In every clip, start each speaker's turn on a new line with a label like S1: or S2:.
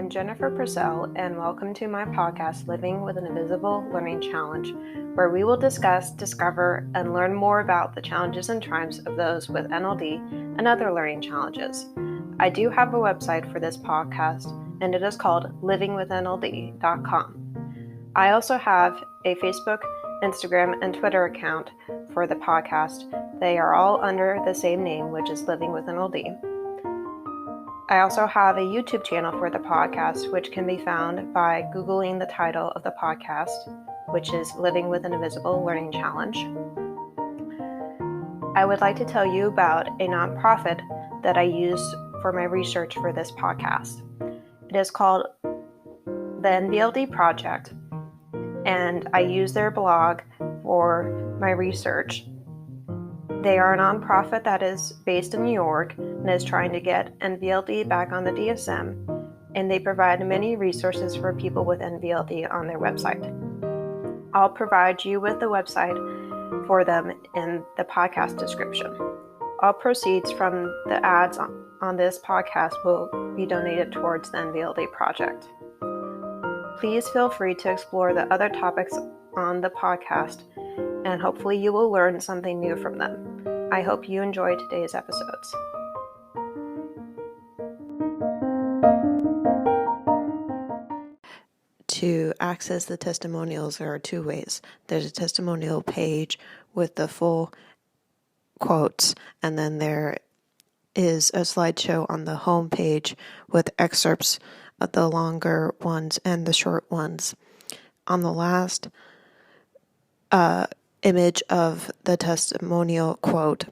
S1: I'm Jennifer Purcell, and welcome to my podcast, Living with an Invisible Learning Challenge, where we will discuss, discover, and learn more about the challenges and triumphs of those with NLD and other learning challenges. I do have a website for this podcast, and it is called livingwithnld.com. I also have a Facebook, Instagram, and Twitter account for the podcast. They are all under the same name, which is Living with NLD. I also have a YouTube channel for the podcast, which can be found by Googling the title of the podcast, which is Living with an Invisible Learning Challenge. I would like to tell you about a nonprofit that I use for my research for this podcast. It is called the NLD Project, and I use their blog for my research. They are a nonprofit that is based in New York and is trying to get NVLD back on the DSM, and they provide many resources for people with NVLD on their website. I'll provide you with the website for them in the podcast description. All proceeds from the ads on this podcast will be donated towards the NVLD project. Please feel free to explore the other topics on the podcast, and hopefully you will learn something new from them. I hope you enjoy today's episodes. To access the testimonials, there are two ways. There's a testimonial page with the full quotes, and then there is a slideshow on the home page with excerpts of the longer ones and the short ones. On the last image of the testimonial quote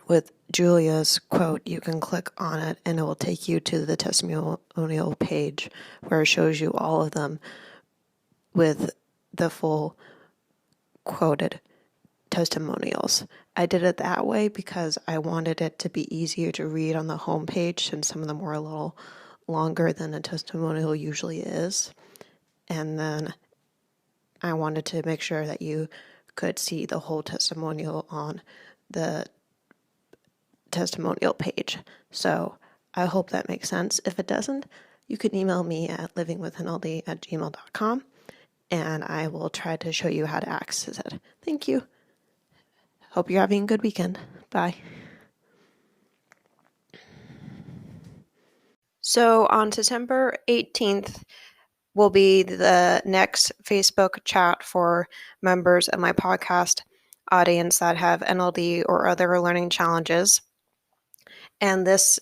S1: with Julia's quote, you can click on it and it will take you to the testimonial page where it shows you all of them with the full quoted testimonials. I did it that way because I wanted it to be easier to read on the home page, since some of them were a little longer than a testimonial usually is. And then I wanted to make sure that you could see the whole testimonial on the testimonial page. So I hope that makes sense. If it doesn't, you can email me at livingwithnld@gmail.com and I will try to show you how to access it. Thank you. Hope you're having a good weekend. Bye. So on September 18th will be the next Facebook chat for members of my podcast audience that have NLD or other learning challenges. And this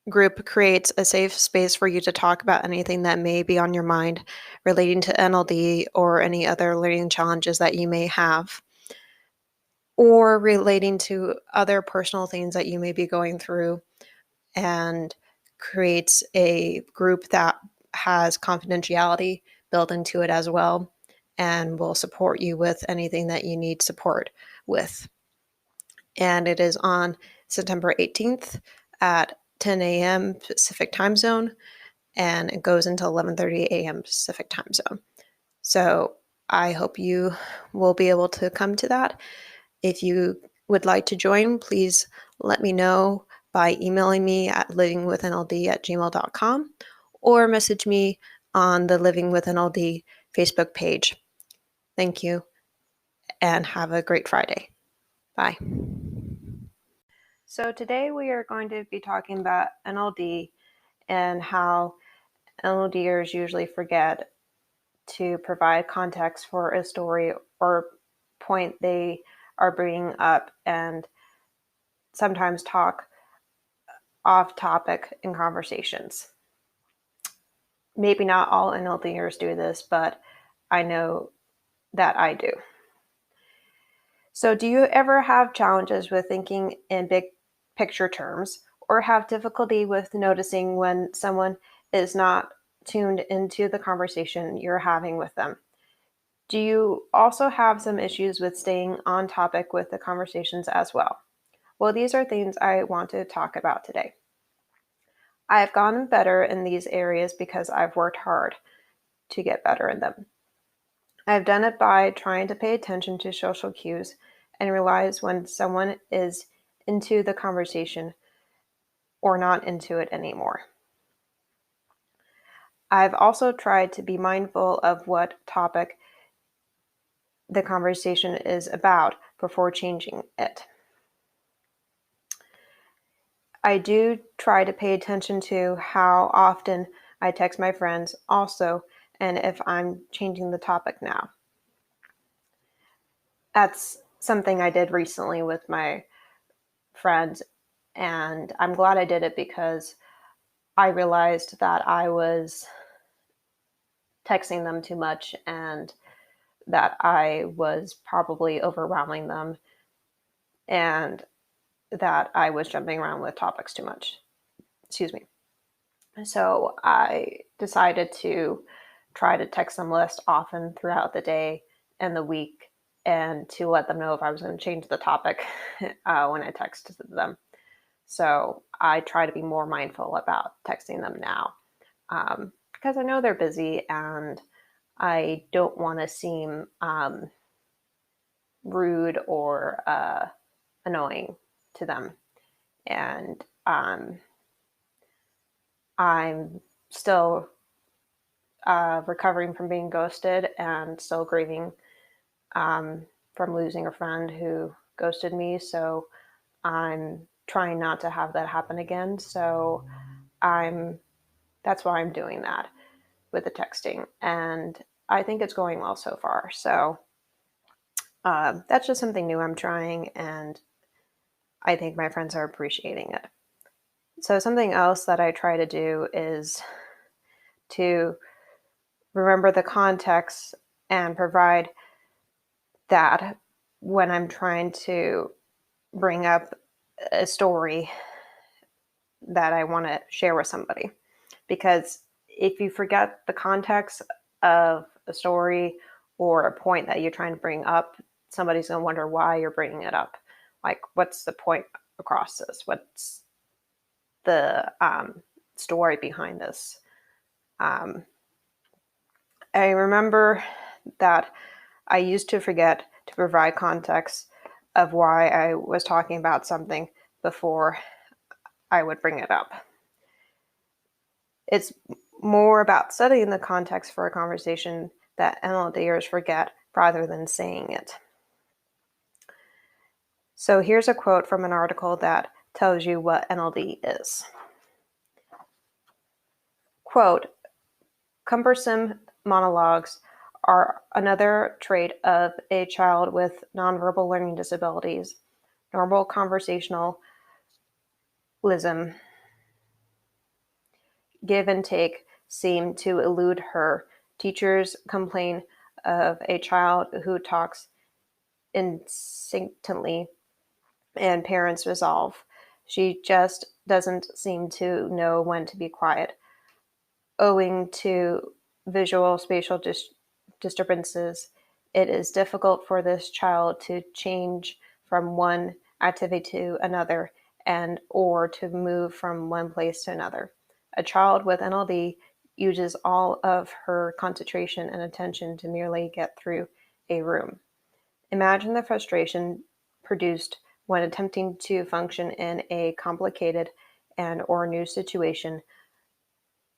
S1: group creates a safe space for you to talk about anything that may be on your mind relating to NLD or any other learning challenges that you may have, or relating to other personal things that you may be going through, and creates a group that has confidentiality built into it as well and will support you with anything that you need support with. And it is on September 18th at 10 a.m. Pacific time zone, and it goes until 11:30 a.m. Pacific time zone. So I hope you will be able to come to that. If you would like to join, please let me know by emailing me at livingwithnld@gmail.com or message me on the Living with NLD Facebook page. Thank you, and have a great Friday. Bye. So today we are going to be talking about NLD and how NLDers usually forget to provide context for a story or point they are bringing up, and sometimes talk off topic in conversations. Maybe not all NLDers do this, but I know that I do. So do you ever have challenges with thinking in big picture terms, or have difficulty with noticing when someone is not tuned into the conversation you're having with them? Do you also have some issues with staying on topic with the conversations as well? Well, these are things I want to talk about today. I have gotten better in these areas because I've worked hard to get better in them. I've done it by trying to pay attention to social cues and realize when someone is into the conversation or not into it anymore. I've also tried to be mindful of what topic the conversation is about before changing it. I do try to pay attention to how often I text my friends also, and if I'm changing the topic now. That's something I did recently with my friends, and I'm glad I did it because I realized that I was texting them too much and that I was probably overwhelming them and that I was jumping around with topics too much. Excuse me. So I decided to try to text them less often throughout the day and the week and to let them know if I was going to change the topic when I texted them. So I try to be more mindful about texting them now because I know they're busy and I don't want to seem rude or annoying to them. And I'm still recovering from being ghosted and still grieving from losing a friend who ghosted me. So I'm trying not to have that happen again. So that's why I'm doing that with the texting. And I think it's going well so far. So that's just something new I'm trying, and I think my friends are appreciating it. So something else that I try to do is to remember the context and provide that when I'm trying to bring up a story that I want to share with somebody. Because if you forget the context of a story or a point that you're trying to bring up, somebody's going to wonder why you're bringing it up. Like, what's the point across this? What's the story behind this? I remember that I used to forget to provide context of why I was talking about something before I would bring it up. It's more about studying the context for a conversation that NLDers forget rather than saying it. So here's a quote from an article that tells you what NLD is. Quote, cumbersome monologues are another trait of a child with nonverbal learning disabilities. Normal conversationalism, give and take, seem to elude her. Teachers complain of a child who talks instinctively, and parents resolve. She just doesn't seem to know when to be quiet. Owing to visual spatial disturbances, it is difficult for this child to change from one activity to another and or to move from one place to another. A child with NLD uses all of her concentration and attention to merely get through a room. Imagine the frustration produced when attempting to function in a complicated and or new situation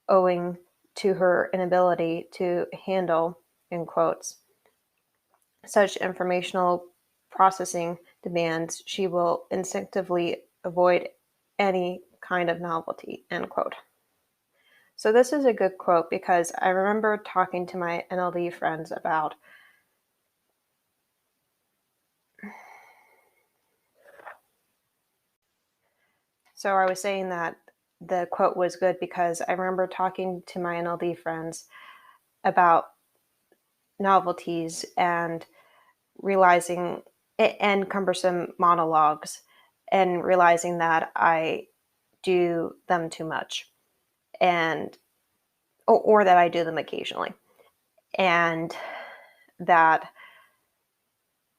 S1: owing to her inability to handle, in quotes, such informational processing demands, she will instinctively avoid any kind of novelty, end quote. So this is a good quote because I remember talking to my NLD friends about So I was saying that the quote was good because I remember talking to my NLD friends about novelties and realizing and cumbersome monologues and realizing that I do them too much and or that I do them occasionally and that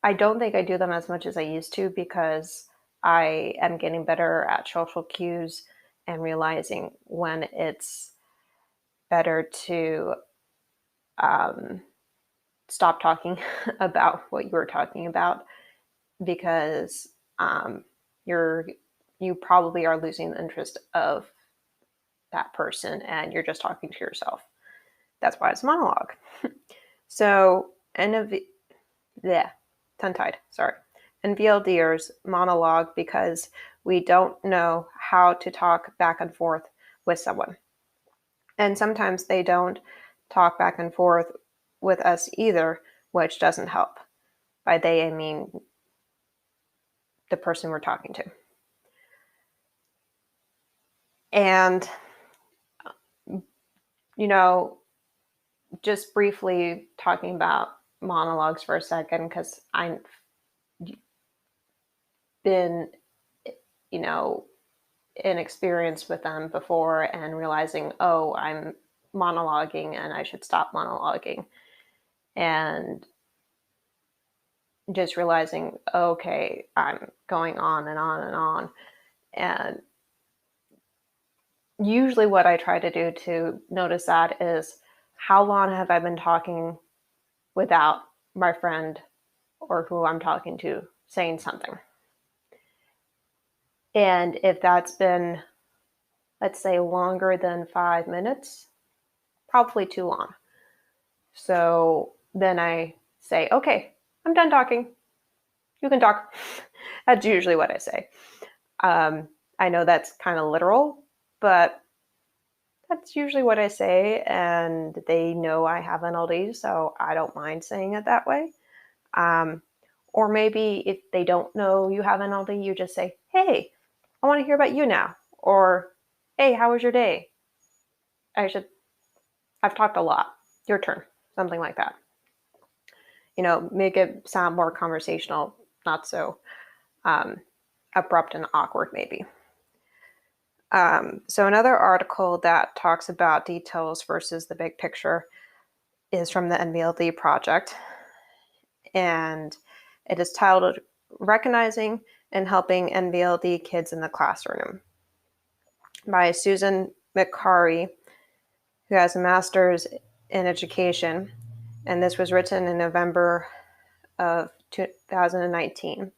S1: I don't think I do them as much as I used to because I am getting better at social cues and realizing when it's better to stop talking about what you were talking about because you're you probably are losing the interest of that person and you're just talking to yourself. That's why it's a monologue. So tongue-tied, sorry. NVLDers monologue because we don't know how to talk back and forth with someone. And sometimes they don't talk back and forth with us either, which doesn't help. By they, I mean the person we're talking to. And, just briefly talking about monologues for a second, because I've been, in experience with them before and realizing, oh, I'm monologuing and I should stop monologuing. And just realizing, okay, I'm going on and on and on. And usually what I try to do to notice that is, how long have I been talking without my friend or who I'm talking to saying something? And if that's been, let's say, longer than 5 minutes, probably too long. So then I say, okay, I'm done talking. You can talk. That's usually what I say. I know that's kind of literal, but that's usually what I say, and they know I have NLD, so I don't mind saying it that way. Or maybe if they don't know you have NLD, you just say, hey, I want to hear about you now. Or, hey, how was your day? I've talked a lot. Your turn. Something like that. Make it sound more conversational, not so abrupt and awkward, maybe. So another article that talks about details versus the big picture is from the NLD project, and it is titled Recognizing and Helping NLD Kids in the Classroom by Susan McCary, who has a master's in education, and this was written in November of 2019.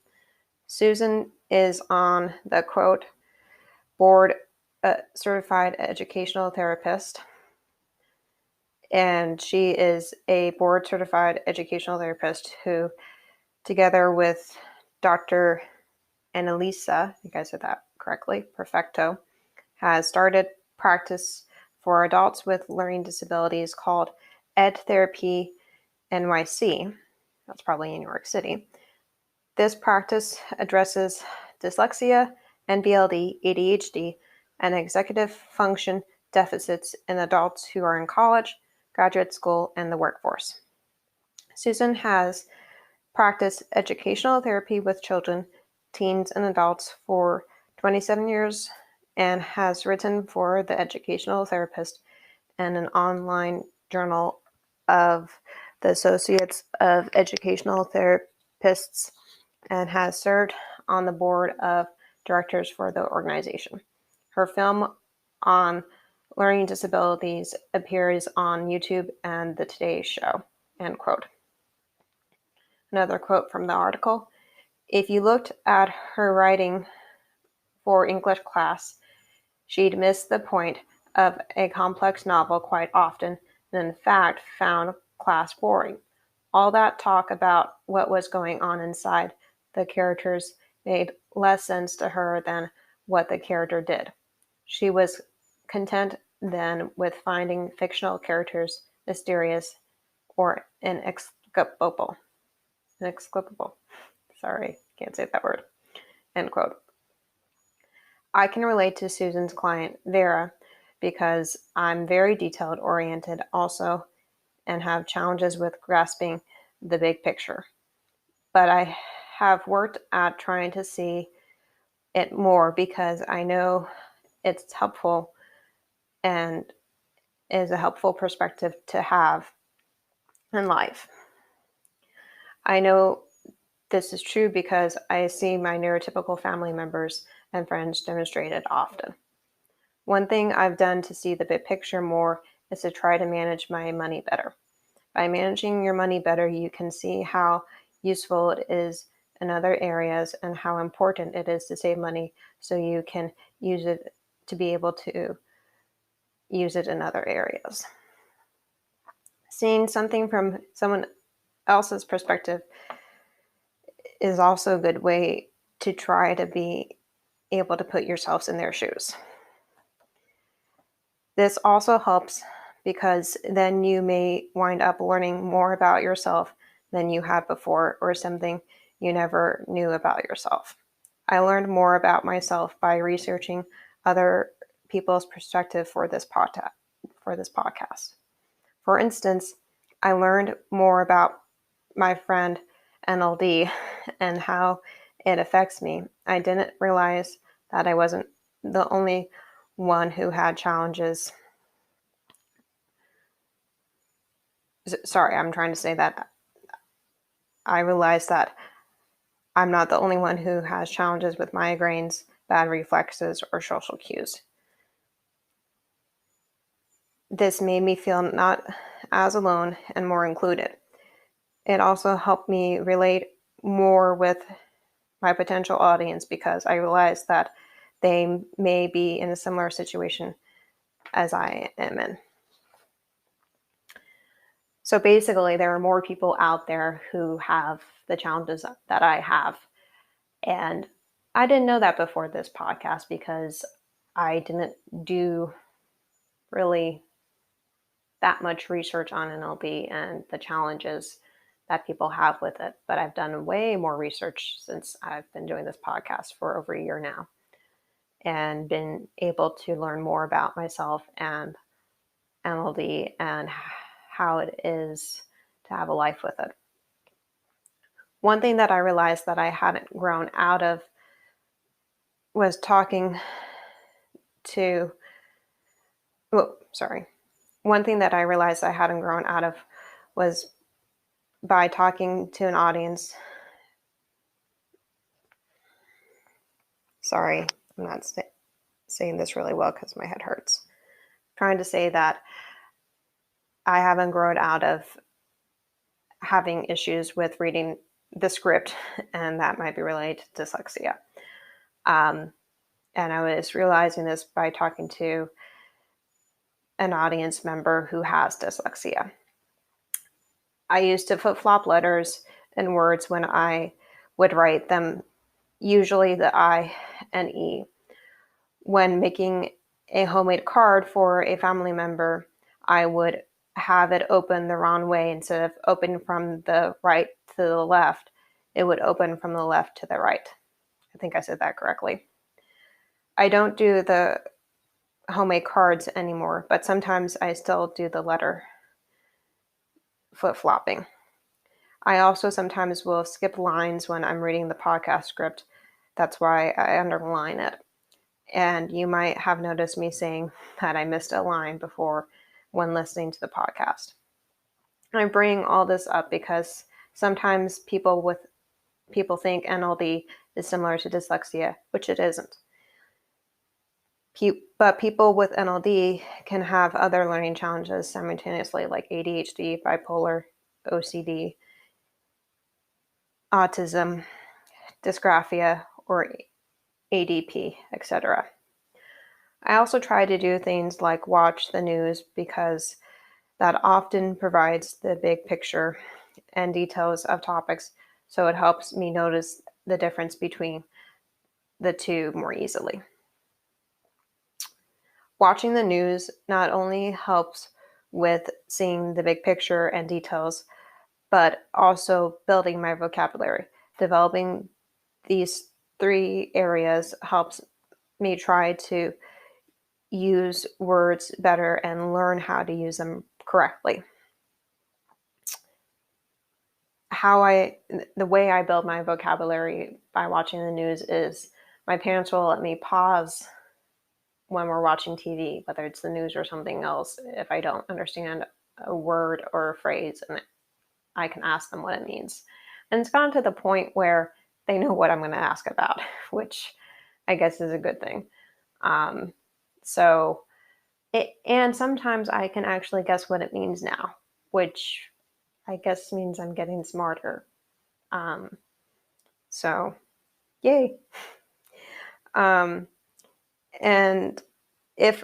S1: Susan is on the quote board certified educational therapist, and she is a board certified educational therapist who, together with Dr. Annalisa, I think I said that correctly, Perfecto, has started practice for adults with learning disabilities called Ed Therapy NYC. That's probably in New York City. This practice addresses dyslexia, NBLD, ADHD, and executive function deficits in adults who are in college, graduate school, and the workforce. Susan has practiced educational therapy with children, teens, and adults for 27 years and has written for The Educational Therapist and an online journal of the Associates of Educational Therapists, and has served on the board of directors for the organization. Her film on learning disabilities appears on YouTube and The Today Show, end quote. Another quote from the article: if you looked at her writing for English class, she'd miss the point of a complex novel quite often, and in fact found class boring. All that talk about what was going on inside the characters made less sense to her than what the character did. She was content then with finding fictional characters mysterious or inexplicable. Sorry, can't say that word. End quote. I can relate to Susan's client, Vera, because I'm very detailed oriented also and have challenges with grasping the big picture. But I have worked at trying to see it more because I know it's helpful and is a helpful perspective to have in life. I know this is true because I see my neurotypical family members and friends demonstrate it often. One thing I've done to see the big picture more is to try to manage my money better. By managing your money better, you can see how useful it is in other areas and how important it is to save money so you can use it to be able to use it in other areas. Seeing something from someone else's perspective is also a good way to try to be able to put yourselves in their shoes. This also helps because then you may wind up learning more about yourself than you had before, or something you never knew about yourself. I learned more about myself by researching other people's perspective for this podcast. For instance, I learned more about my friend NLD and how it affects me. I didn't realize that I wasn't the only one who had challenges. Sorry, I'm trying to say that I realized that I'm not the only one who has challenges with migraines, bad reflexes, or social cues. This made me feel not as alone and more included. It also helped me relate more with my potential audience because I realized that they may be in a similar situation as I am in. So basically, there are more people out there who have the challenges that I have. And I didn't know that before this podcast because I didn't do really that much research on NLD and the challenges that people have with it. But I've done way more research since I've been doing this podcast for over a year now and been able to learn more about myself and NLD and how it is to have a life with it. One thing that I realized that I hadn't grown out of was One thing that I realized I hadn't grown out of was by talking to an audience. Sorry, I'm not saying this really well because my head hurts. I'm trying to say that I haven't grown out of having issues with reading the script, and that might be related to dyslexia. And I was realizing this by talking to an audience member who has dyslexia. I used to flip-flop letters and words when I would write them, usually the I and E. When making a homemade card for a family member, I would have it open the wrong way. Instead of opening from the right to the left, it would open from the left to the right. I think I said that correctly. I don't do the homemade cards anymore, but sometimes I still do the letter flip-flopping. I also sometimes will skip lines when I'm reading the podcast script. That's why I underline it. And you might have noticed me saying that I missed a line before when listening to the podcast. I bring all this up because sometimes people think NLD is similar to dyslexia, which it isn't. But people with NLD can have other learning challenges simultaneously, like ADHD, bipolar, OCD, autism, dysgraphia, or ADP, etc. I also try to do things like watch the news because that often provides the big picture and details of topics, so it helps me notice the difference between the two more easily. Watching the news not only helps with seeing the big picture and details, but also building my vocabulary. Developing these three areas helps me try to use words better and learn how to use them correctly. The way I build my vocabulary by watching the news is my parents will let me pause when we're watching TV, whether it's the news or something else, if I don't understand a word or a phrase, and I can ask them what it means. And it's gotten to the point where they know what I'm going to ask about, which I guess is a good thing. And sometimes I can actually guess what it means now, which I guess means I'm getting smarter. So, yay. And if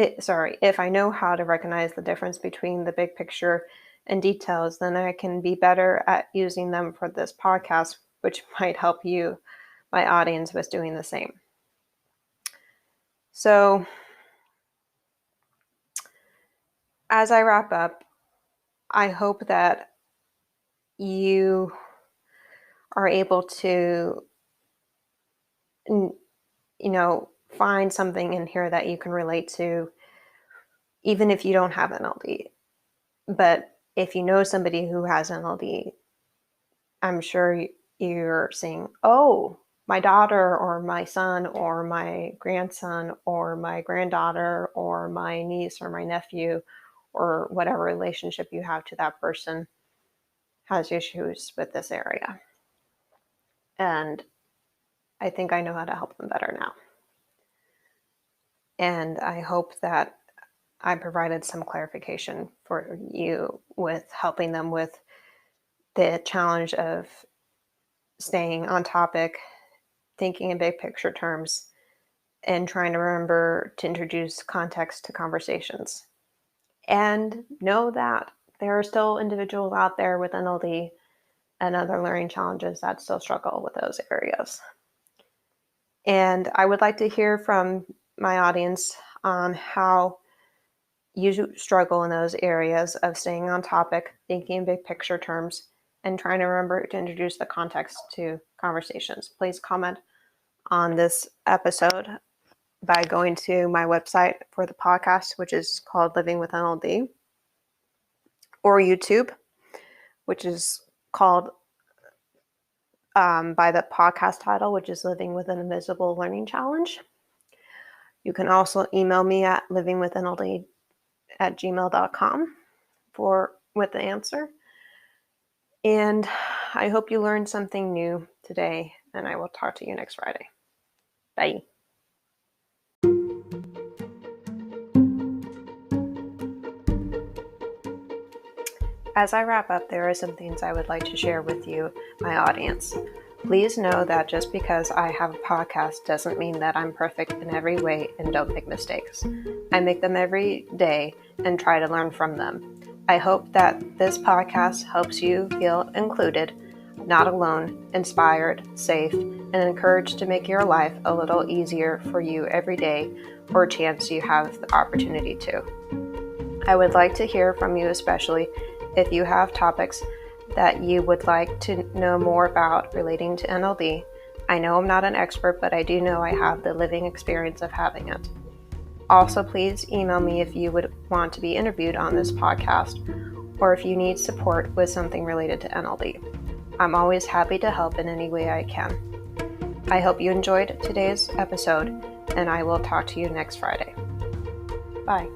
S1: if I know how to recognize the difference between the big picture and details, then I can be better at using them for this podcast, which might help you, my audience, with doing the same. So, as I wrap up, I hope that you are able to, find something in here that you can relate to, even if you don't have NLD. But if you know somebody who has NLD, I'm sure you're saying, oh, my daughter or my son or my grandson or my granddaughter or my niece or my nephew or whatever relationship you have to that person has issues with this area. And I think I know how to help them better now. And I hope that I provided some clarification for you with helping them with the challenge of staying on topic, thinking in big picture terms, and trying to remember to introduce context to conversations. And know that there are still individuals out there with NLD and other learning challenges that still struggle with those areas. And I would like to hear from my audience on how you struggle in those areas of staying on topic, thinking in big picture terms, and trying to remember to introduce the context to conversations. Please comment on this episode by going to my website for the podcast, which is called Living with NLD, or YouTube, which is called by the podcast title, which is Living with an Invisible Learning Challenge. You can also email me at livingwithnld@gmail.com with the answer. And I hope you learned something new today, and I will talk to you next Friday. Bye. As I wrap up, there are some things I would like to share with you, my audience. Please know that just because I have a podcast doesn't mean that I'm perfect in every way and don't make mistakes. I make them every day and try to learn from them. I hope that this podcast helps you feel included, not alone, inspired, safe, and encouraged to make your life a little easier for you every day or chance you have the opportunity to. I would like to hear from you, especially if you have topics that you would like to know more about relating to NLD. I know I'm not an expert, but I do know I have the living experience of having it. Also, please email me if you would want to be interviewed on this podcast or if you need support with something related to NLD. I'm always happy to help in any way I can. I hope you enjoyed today's episode, and I will talk to you next Friday. Bye.